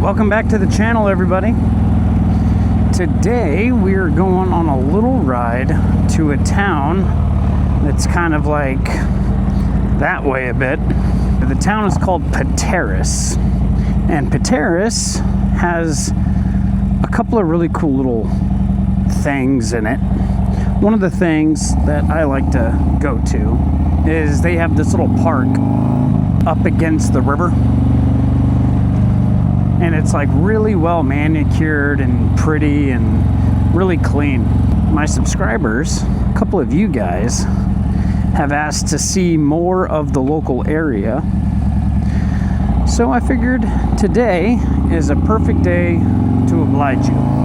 Welcome back to the channel, everybody. Today we're going on a little ride to a town that's kind of like that way a bit. The town is called Pateros, and Pateros has a couple of really cool little things in it. One of the things that I like to go to is they have this little park up against the river, and it's like really well manicured and pretty and really clean. My subscribers, a couple of you guys, have asked to see more of the local area, so I figured today is a perfect day to oblige you.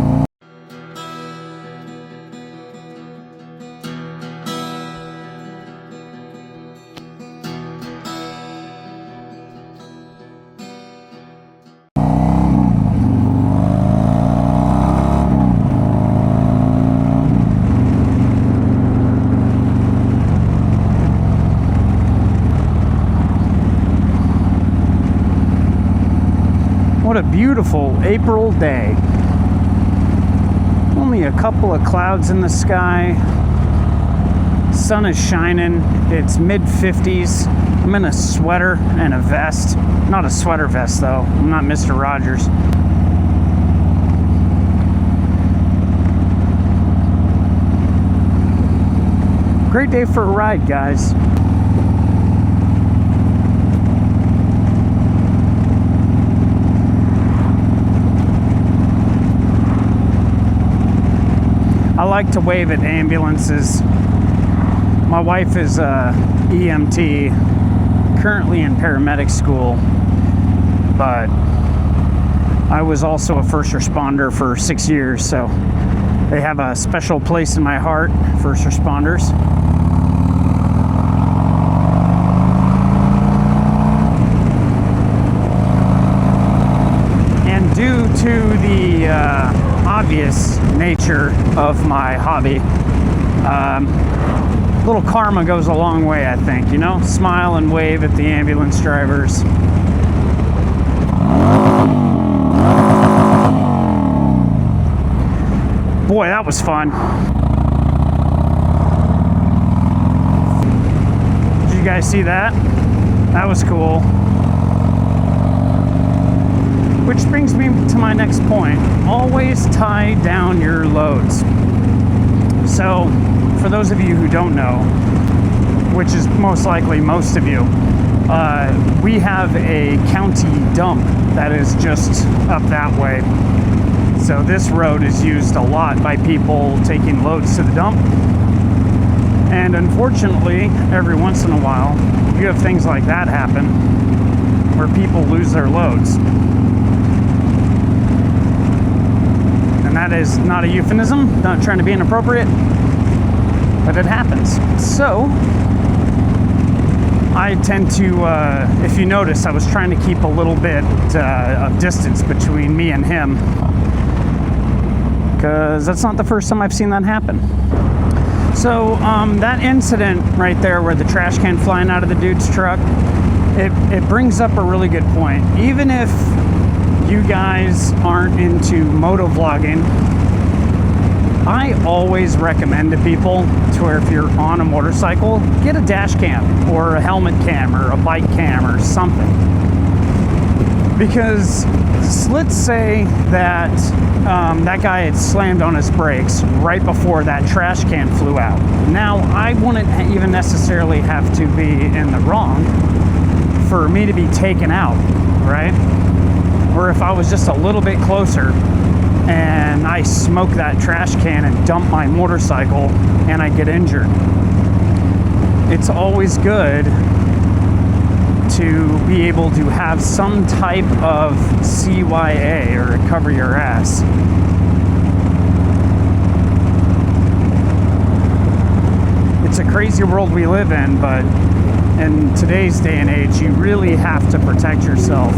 What a beautiful April day. Only a couple of clouds in the sky. Sun is shining. It's mid-50s. I'm in a sweater and a vest. Not a sweater vest though. I'm not Mr. Rogers. Great day for a ride, guys. I like to wave at ambulances. My wife is a EMT, currently in paramedic school, but I was also a first responder for 6 years, so they have a special place in my heart, first responders. And due to the obvious nature of my hobby, little karma goes a long way, I think, you know? Smile and wave at the ambulance drivers. Boy, that was fun. Did you guys see that? That was cool. Which brings me to my next point. Always tie down your loads. So, for those of you who don't know, which is most likely most of you, we have a county dump that is just up that way. So this road is used a lot by people taking loads to the dump. And unfortunately, every once in a while, you have things like that happen where people lose their loads. And that is not a euphemism, not trying to be inappropriate, but it happens. So, I tend to, if you notice, I was trying to keep a little bit of distance between me and him, because that's not the first time I've seen that happen. So, that incident right there where the trash can flying out of the dude's truck, it brings up a really good point. Even if you guys aren't into motovlogging, I always recommend to people to where if you're on a motorcycle, get a dash cam or a helmet cam or a bike cam or something. Because let's say that that guy had slammed on his brakes right before that trash can flew out. Now, I wouldn't even necessarily have to be in the wrong for me to be taken out, right? Or if I was just a little bit closer and I smoke that trash can and dump my motorcycle and I get injured, it's always good to be able to have some type of CYA, or cover your ass. It's a crazy world we live in, but in today's day and age, you really have to protect yourself.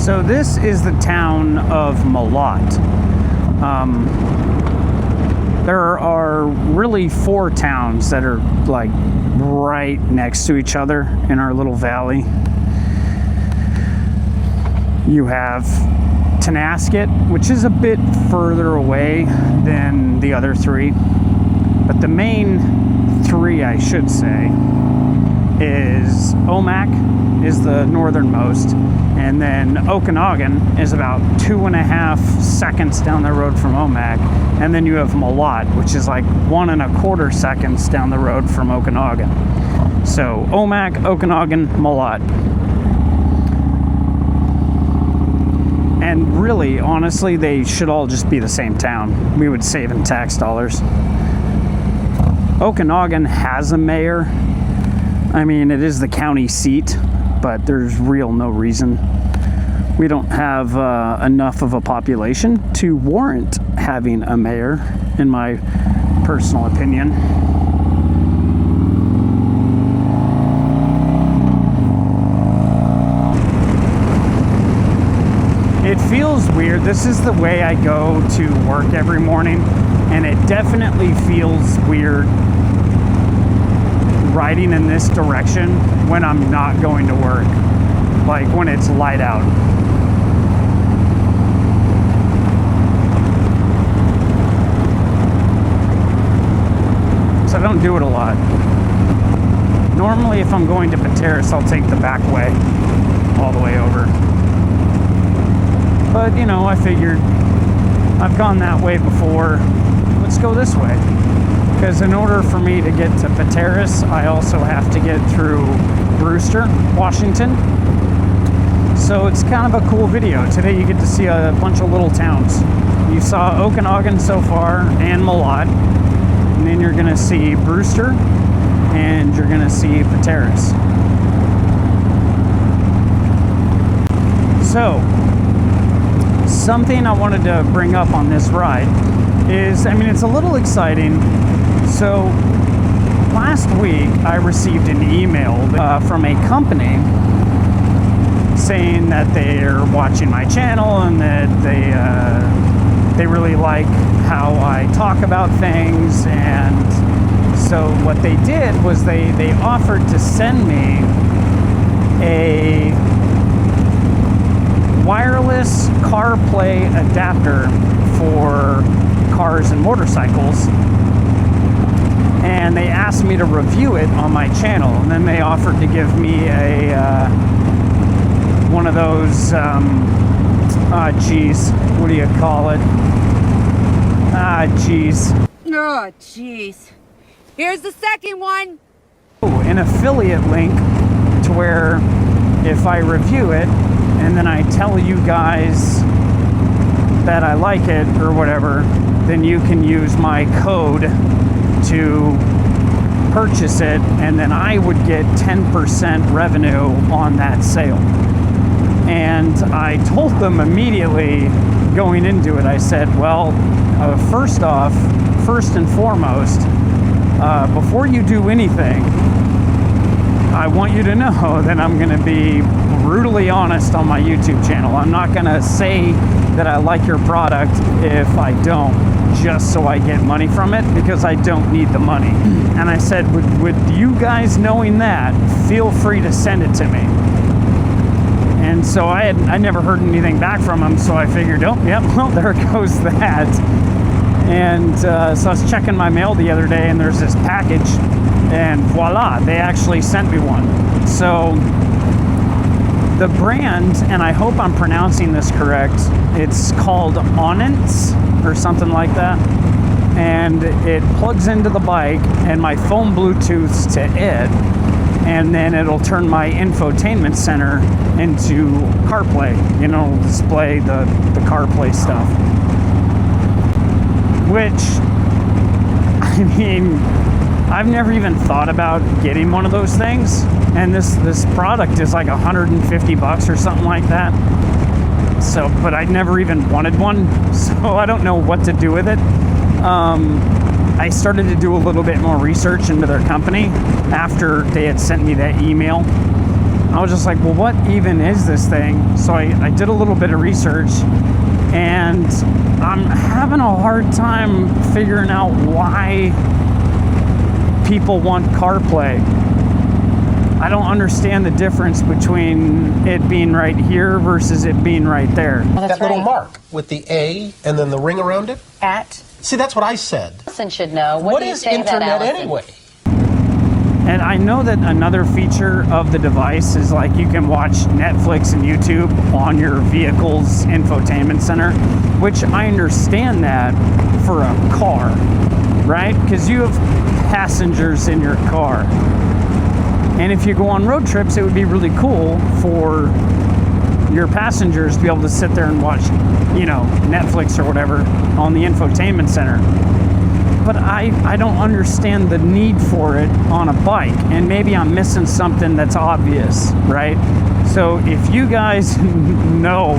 So this is the town of Malott. There are really 4 towns that are like right next to each other in our little valley. You have Tenasket, which is a bit further away than the other 3. But the main 3, I should say, is Omak is the northernmost, and then Okanagan is about 2.5 seconds down the road from Omak, and then you have Malott, which is like 1.25 seconds down the road from Okanagan. So Omak, Okanagan, Malott. And really, honestly, they should all just be the same town. We would save in tax dollars. Okanagan has a mayor. I mean, it is the county seat, but there's no reason. We don't have enough of a population to warrant having a mayor, in my personal opinion. It feels weird. This is the way I go to work every morning, and it definitely feels weird riding in this direction when I'm not going to work, like when it's light out. So I don't do it a lot. Normally, if I'm going to Pateros, I'll take the back way all the way over. But, you know, I figured I've gone that way before. Let's go this way. Because in order for me to get to Pateros, I also have to get through Brewster, Washington. So it's kind of a cool video. Today you get to see a bunch of little towns. You saw Okanagan so far and Malott. And then you're going to see Brewster and you're going to see Pateros. So, something I wanted to bring up on this ride is, I mean, it's a little exciting. So last week I received an email from a company saying that they're watching my channel and that they really like how I talk about things. And so what they did was they offered to send me a wireless CarPlay adapter for cars and motorcycles, and they asked me to review it on my channel. And then they offered to give me a one of those what do you call it? Oh, jeez. Here's the second one. An affiliate link to where if I review it and then I tell you guys that I like it or whatever, then you can use my code to purchase it, and then I would get 10% revenue on that sale. And I told them immediately going into it, I said, well, first and foremost, before you do anything, I want you to know that I'm going to be brutally honest on my YouTube channel. I'm not going to say that I like your product if I don't, just so I get money from it, because I don't need the money. And I said, with you guys knowing that, feel free to send it to me. And so I never heard anything back from them, so I figured, oh, yep, well, there goes that. And so I was checking my mail the other day, and there's this package, and voila, they actually sent me one. So the brand, and I hope I'm pronouncing this correct, it's called Onance or something like that. And it plugs into the bike, and my phone Bluetooths to it, and then it'll turn my infotainment center into CarPlay. You know, display the CarPlay stuff. Which, I mean, I've never even thought about getting one of those things, and this product is like $150 or something like that. So, but I never even wanted one, so I don't know what to do with it. I started to do a little bit more research into their company after they had sent me that email, I was just like, well, what even is this thing? So I did a little bit of research, and I'm having a hard time figuring out why people want CarPlay. I don't understand the difference between it being right here versus it being right there. Well, that little mark with the A and then the ring around it. At. See, that's what I said. Allison should know. What do you is say to that, internet Allison? anyway? And I know that another feature of the device is like you can watch Netflix and YouTube on your vehicle's infotainment center, which I understand that for a car, right? Because you have passengers in your car. And if you go on road trips, it would be really cool for your passengers to be able to sit there and watch, you know, Netflix or whatever on the infotainment center. But I don't understand the need for it on a bike, and maybe I'm missing something that's obvious, right? So if you guys know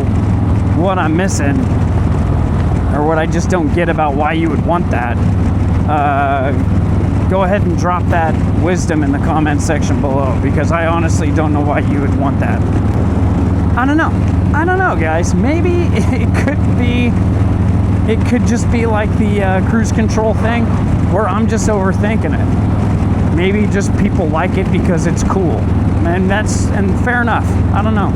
what I'm missing, or what I just don't get about why you would want that, go ahead and drop that wisdom in the comment section below, because I honestly don't know why you would want that. I don't know, guys. Maybe it could just be like the cruise control thing, where I'm just overthinking it. Maybe just people like it because it's cool, and fair enough. I don't know.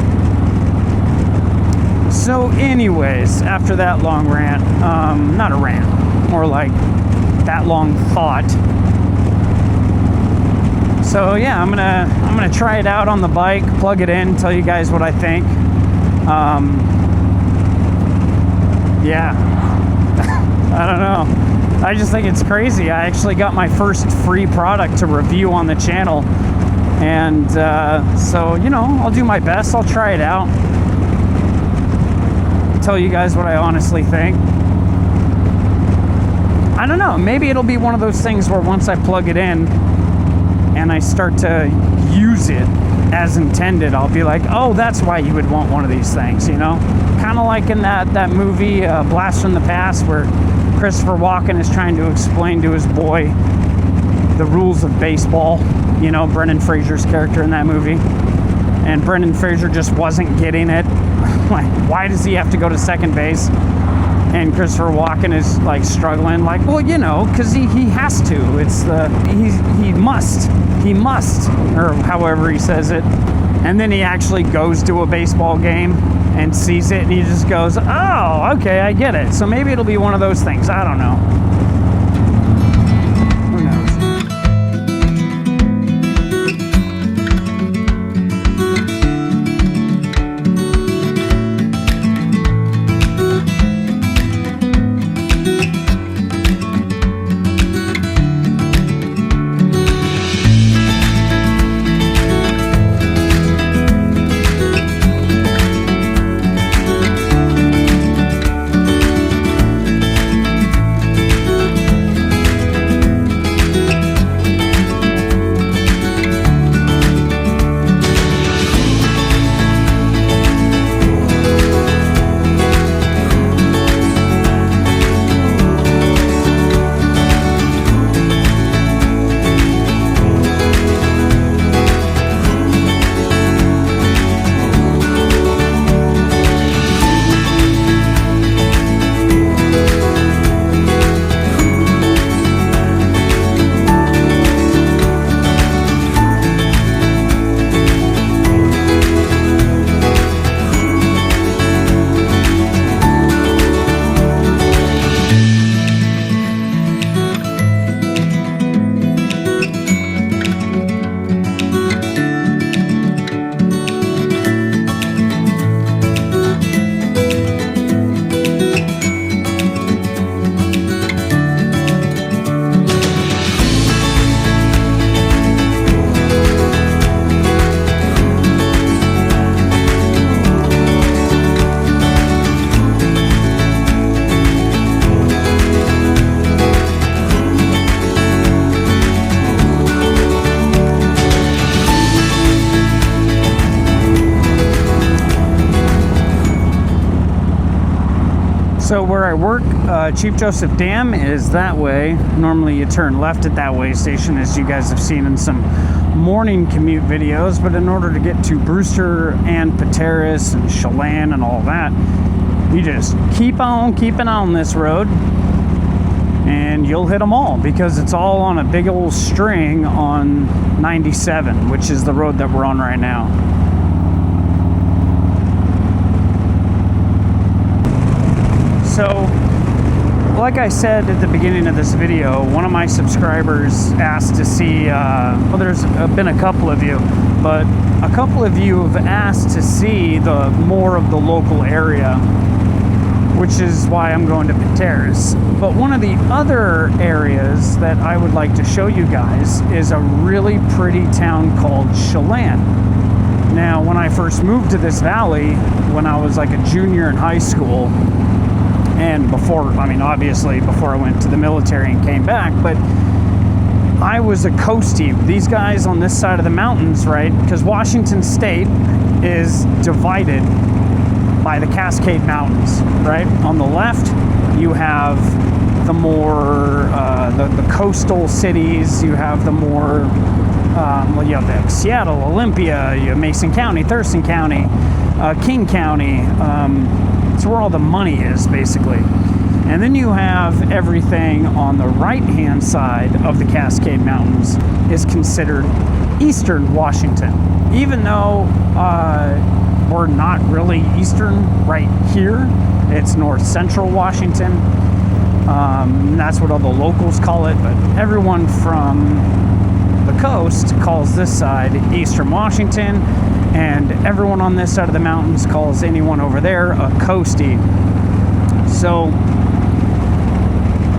So anyways, after that long rant, not a rant, more like that long thought. So yeah, I'm gonna try it out on the bike, plug it in, tell you guys what I think. Yeah, I don't know. I just think it's crazy. I actually got my first free product to review on the channel, and so you know, I'll do my best. I'll try it out, tell you guys what I honestly think. I don't know. Maybe it'll be one of those things where once I plug it in and I start to use it as intended, I'll be like, oh, that's why you would want one of these things, you know? Kind of like in that movie, Blast from the Past, where Christopher Walken is trying to explain to his boy the rules of baseball, you know, Brendan Fraser's character in that movie. And Brendan Fraser just wasn't getting it. Like, why does he have to go to second base? And Christopher Walken is like struggling, like, well, you know, because he has to. It's he must, or however he says it. And then he actually goes to a baseball game and sees it, and he just goes, oh, okay, I get it. So maybe it'll be one of those things. I don't know. Who knows? So where I work, Chief Joseph Dam is that way. Normally you turn left at that way station, as you guys have seen in some morning commute videos, but in order to get to Brewster and Pateros and Chelan and all that, you just keep on keeping on this road and you'll hit them all, because it's all on a big old string on 97, which is the road that we're on right now. So, like I said at the beginning of this video, one of my subscribers asked to see, well, there's been a couple of you, but a couple of you have asked to see the more of the local area, which is why I'm going to Pateros. But one of the other areas that I would like to show you guys is a really pretty town called Chelan. Now, when I first moved to this valley, when I was like a junior in high school, and before, I mean, obviously before I went to the military and came back, but I was a coastie. These guys on this side of the mountains, right? Because Washington State is divided by the Cascade Mountains, right? On the left, you have the more, the coastal cities. You have the more, well, you have the Seattle, Olympia, you have Mason County, Thurston County, King County. It's where all the money is, basically. And then you have everything on the right-hand side of the Cascade Mountains is considered Eastern Washington. Even though we're not really Eastern right here, it's North Central Washington. That's what all the locals call it, but everyone from the coast calls this side Eastern Washington, and everyone on this side of the mountains calls anyone over there a coastie. So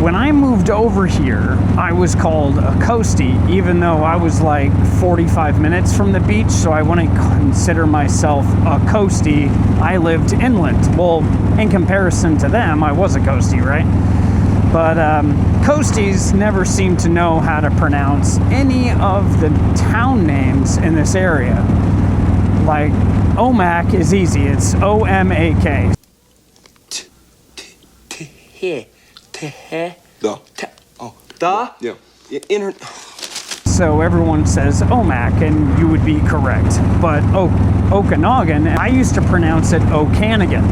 when I moved over here, I was called a coastie, even though I was like 45 minutes from the beach, so I wouldn't consider myself a coastie. I lived inland. Well, in comparison to them, I was a coastie, right? But coasties never seem to know how to pronounce any of the town names in this area. Like, Omak is easy. It's O-M-A-K. Yeah. So everyone says Omak, and you would be correct. But Okanagan, I used to pronounce it Okanagan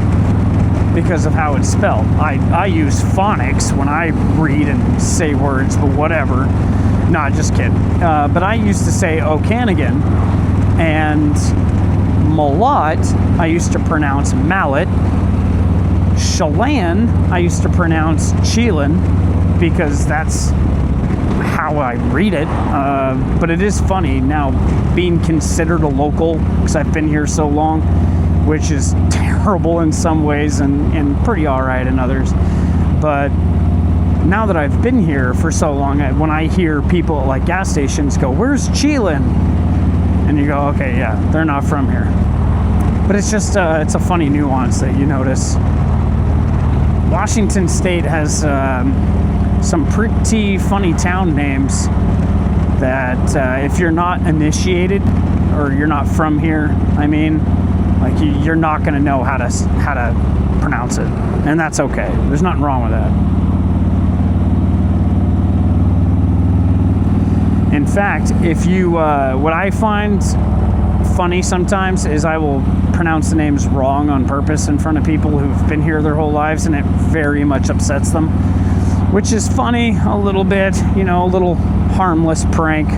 because of how it's spelled. I use phonics when I read and say words, but whatever. Nah, just kidding. But I used to say Okanagan, and Malott, I used to pronounce Mallet. Chelan, I used to pronounce Chelan, because that's how I read it. But it is funny now being considered a local, because I've been here so long, which is terrible in some ways and pretty all right in others. But now that I've been here for so long, when I hear people at like gas stations go, "Where's Chelan?" And you go, okay, yeah, they're not from here. But it's just, it's a funny nuance that you notice. Washington State has some pretty funny town names that if you're not initiated or you're not from here, I mean, like you're not going to know how to pronounce it, and that's okay. There's nothing wrong with that. In fact, if you, what I find funny sometimes is I will pronounce the names wrong on purpose in front of people who've been here their whole lives, and it very much upsets them, which is funny a little bit, you know, a little harmless prank.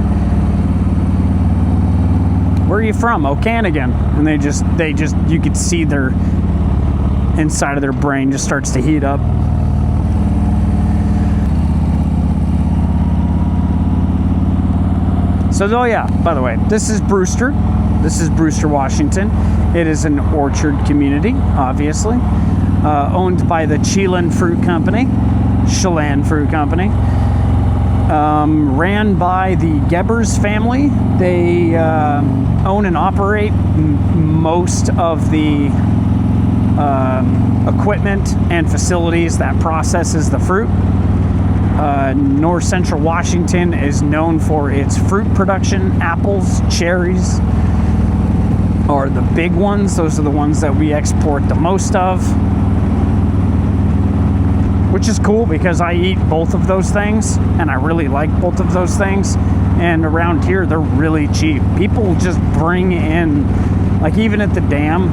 Where are you from? Okanagan. And they just, you could see their inside of their brain just starts to heat up. So, oh yeah, by the way, this is Brewster. This is Brewster, Washington. It is an orchard community, obviously, owned by the Chelan Fruit Company, Chelan Fruit Company, ran by the Gebbers family. They own and operate most of the equipment and facilities that processes the fruit. North Central Washington is known for its fruit production. Apples, cherries are the big ones. Those are the ones that we export the most of, which is cool because I eat both of those things and I really like both of those things. And around here, they're really cheap. People just bring in, like even at the dam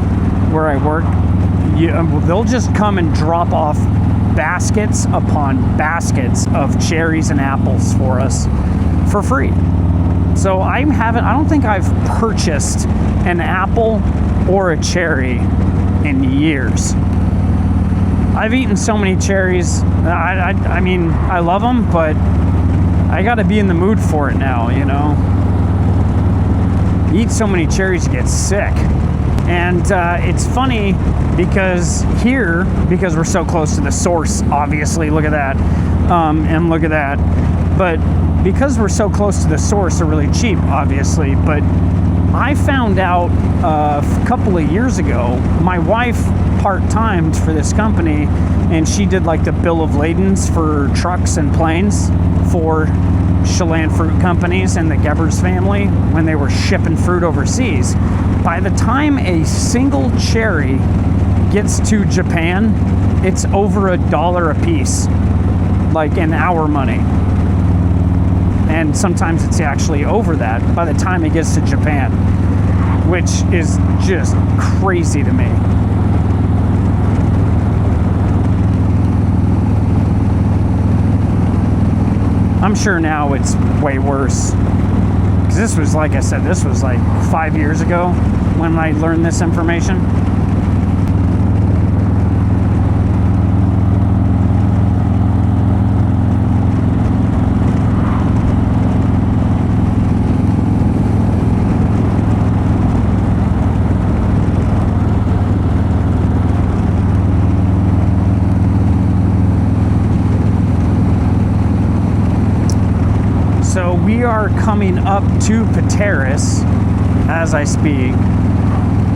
where I work, they'll just come and drop off baskets upon baskets of cherries and apples for us for free. So I don't think I've purchased an apple or a cherry in years. I've eaten so many cherries. I mean, I love them, but I got to be in the mood for it now, you know. You eat so many cherries, you get sick. And it's funny because here, because we're so close to the source, obviously, look at that, and look at that. But because we're so close to the source, they're really cheap, obviously. But I found out a couple of years ago, my wife part-timed for this company, and she did like the bill of ladings for trucks and planes for Chelan fruit companies and the Gebbers family when they were shipping fruit overseas. By the time a single cherry gets to Japan, it's over $1 a piece, like in our money. And sometimes it's actually over that by the time it gets to Japan, which is just crazy to me. I'm sure now it's way worse. Because this was, like I said, this was like 5 years ago when I learned this information. So we are coming up to Pateros as I speak,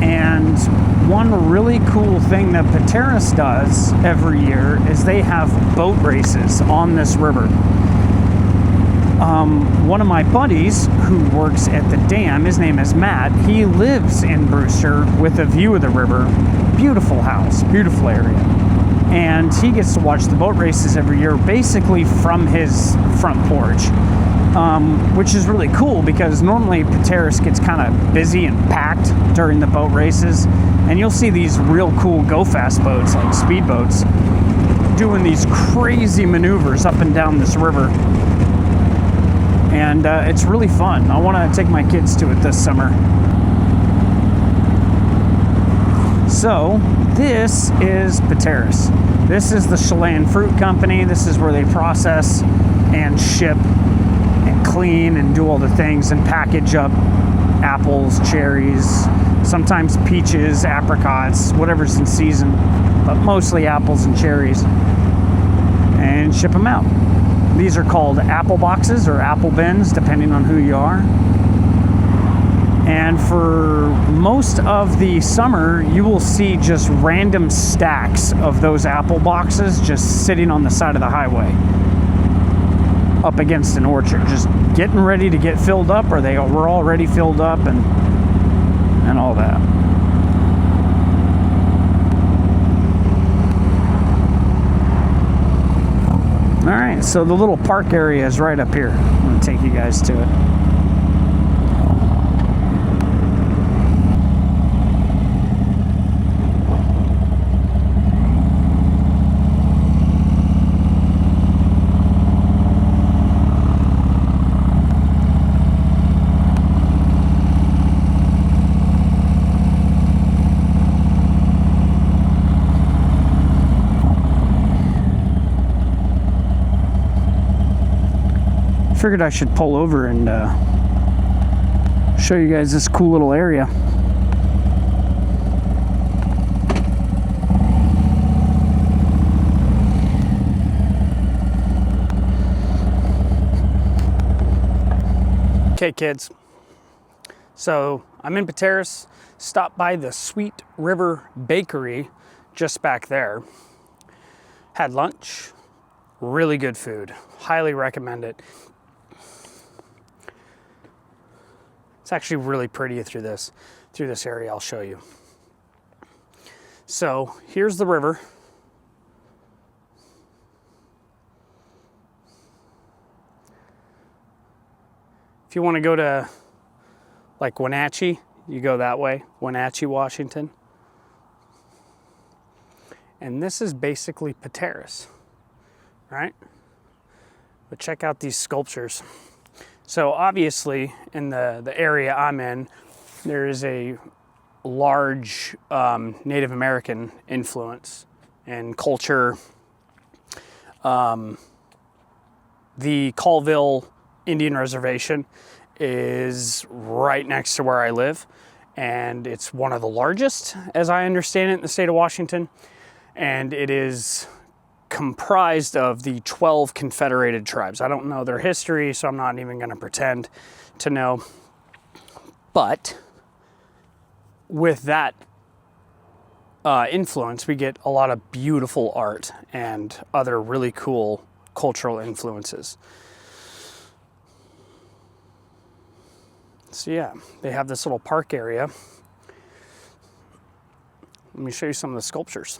and one really cool thing that Pateros does every year is they have boat races on this river. One of my buddies who works at the dam, his name is Matt, he lives in Brewster with a view of the river. Beautiful house, beautiful area. And he gets to watch the boat races every year basically from his front porch. Which is really cool because normally Pateros gets kind of busy and packed during the boat races, and you'll see these real cool go-fast boats like speedboats doing these crazy maneuvers up and down this river, and it's really fun. I want to take my kids to it this summer. So this is Pateros. This is the Chelan Fruit Company. This is where they process and ship and clean and do all the things and package up apples, cherries, sometimes peaches, apricots, whatever's in season, but mostly apples and cherries, and ship them out. These are called apple boxes or apple bins, depending on who you are. And for most of the summer, you will see just random stacks of those apple boxes just sitting on the side of the highway up against an orchard, just getting ready to get filled up, or they were already filled up, and all that. All right, so the little park area is right up here. I'm going to take you guys to it. Figured I should pull over and show you guys this cool little area. Okay, kids. So I'm in Pateros, stopped by the Sweet River Bakery just back there. Had lunch, really good food. Highly recommend it. It's actually really pretty through this area. I'll show you. So here's the river. If you want to go to like Wenatchee, you go that way, Wenatchee, Washington. And this is basically Pateros, right? But check out these sculptures. So obviously in the area I'm in, there is a large Native American influence and culture. The Colville Indian Reservation is right next to where I live, and it's one of the largest, as I understand it, in the state of Washington, and it is comprised of the 12 confederated tribes. I don't know their history, so I'm not even going to pretend to know, but with that influence, we get a lot of beautiful art and other really cool cultural influences. So yeah, they have this little park area. Let me show you some of the sculptures.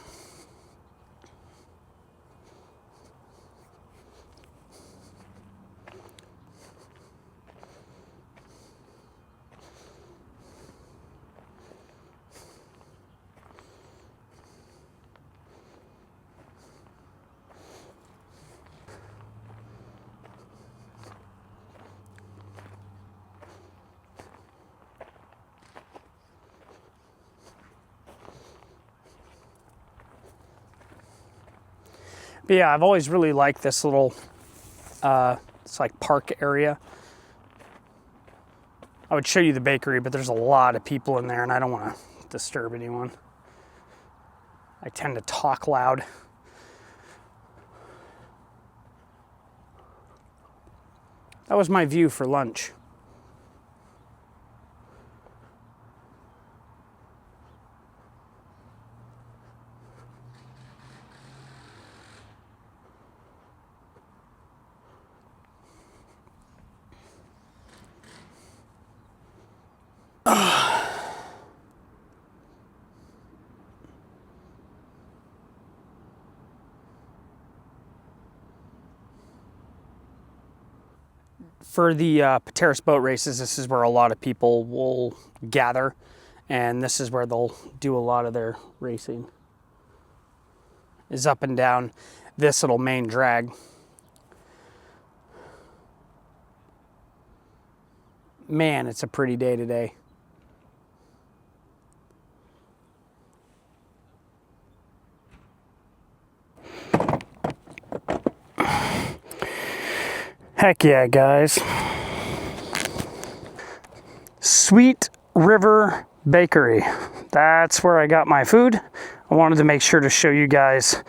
But yeah, I've always really liked this little, it's like park area. I would show you the bakery, but there's a lot of people in there and I don't want to disturb anyone. I tend to talk loud. That was my view for lunch. For the Pateros boat races, this is where a lot of people will gather, and this is where they'll do a lot of their racing, is up and down this little main drag. Man, it's a pretty day today. Heck yeah, guys. Sweet River Bakery. That's where I got my food. I wanted to make sure to show you guys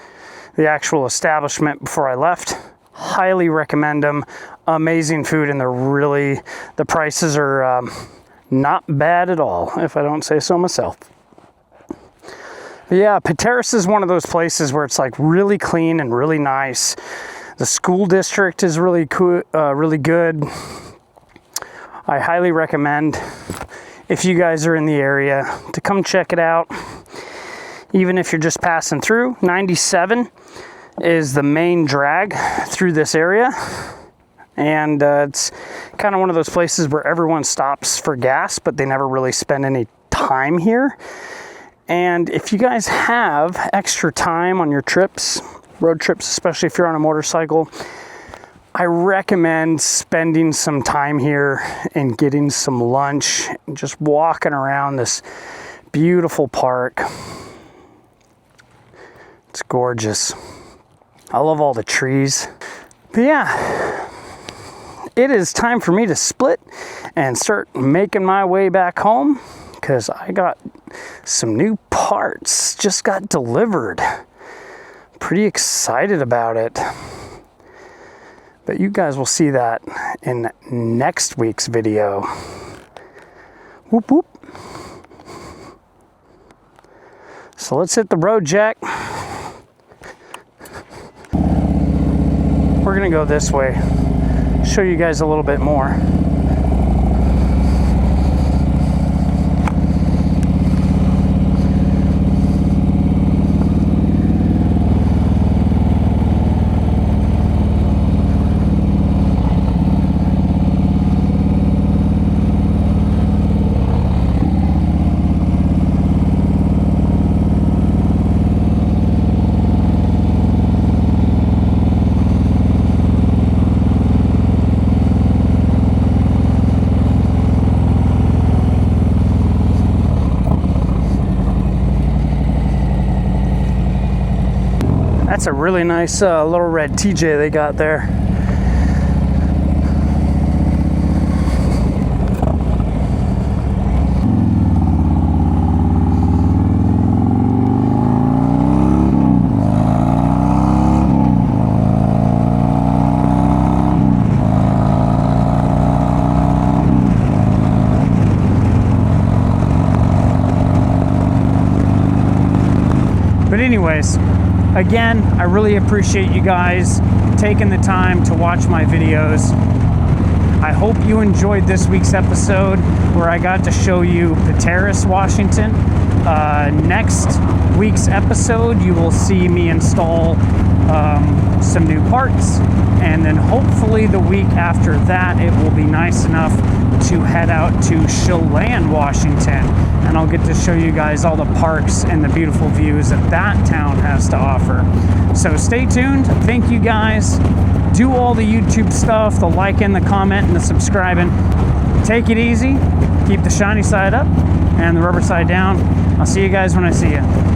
the actual establishment before I left. Highly recommend them. Amazing food, and the prices are not bad at all, if I don't say so myself. But yeah, Pateros is one of those places where it's like really clean and really nice. The school district is really cool, really good. I highly recommend, if you guys are in the area, to come check it out. Even if you're just passing through, 97 is the main drag through this area. And it's kind of one of those places where everyone stops for gas, but they never really spend any time here. And if you guys have extra time on your trips, road trips, especially if you're on a motorcycle, I recommend spending some time here and getting some lunch and just walking around this beautiful park. It's gorgeous. I love all the trees. But yeah, it is time for me to split and start making my way back home, because I got some new parts just got delivered. Pretty excited about it. But you guys will see that in next week's video. Whoop whoop. So let's hit the road, Jack. We're gonna go this way. Show you guys a little bit more. That's a really nice little red TJ they got there. But anyways, again, I really appreciate you guys taking the time to watch my videos. I hope you enjoyed this week's episode where I got to show you Pateros, Washington. Next week's episode, you will see me install some new parts, and then hopefully the week after that, it will be nice enough to head out to Chelan, Washington, and I'll get to show you guys all the parks and the beautiful views that that town has to offer. So stay tuned. Thank you guys. Do all the YouTube stuff, the liking, the comment, and the subscribing. Take it easy. Keep the shiny side up and the rubber side down. I'll see you guys when I see you.